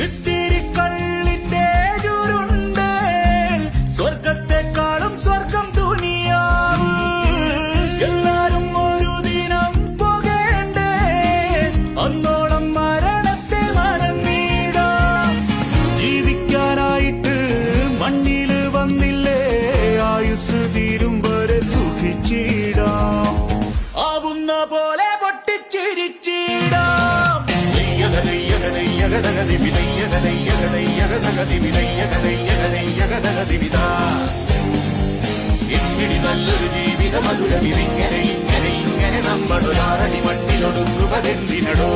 ഇത്തിരി കള്ളിന്റെ ചുരുണ്ട് സ്വർഗത്തെക്കാളും സ്വർഗം ദുനിയാവ് എല്ലാരും ഒരു ദിനം പോകേണ്ടേ അന്നോളം മരണത്തെ മറന്നിടാം ജീവിക്കാനായിട്ട് മണ്ണില് വന്നില്ലേ ആയുസ് തീരും വരെ സുഖിച്ചിടാം ആവുന്ന പോലെ പൊട്ടിച്ചിരിച്ചിടാം ഇമ്മിടി നല്ലൊരു ജീവിത മധുരമിങ്ങനെ ഇങ്ങനെ നമ്മളൊരാടി മണ്ണിലൊടുങ്ങുവതെന്തിനടോ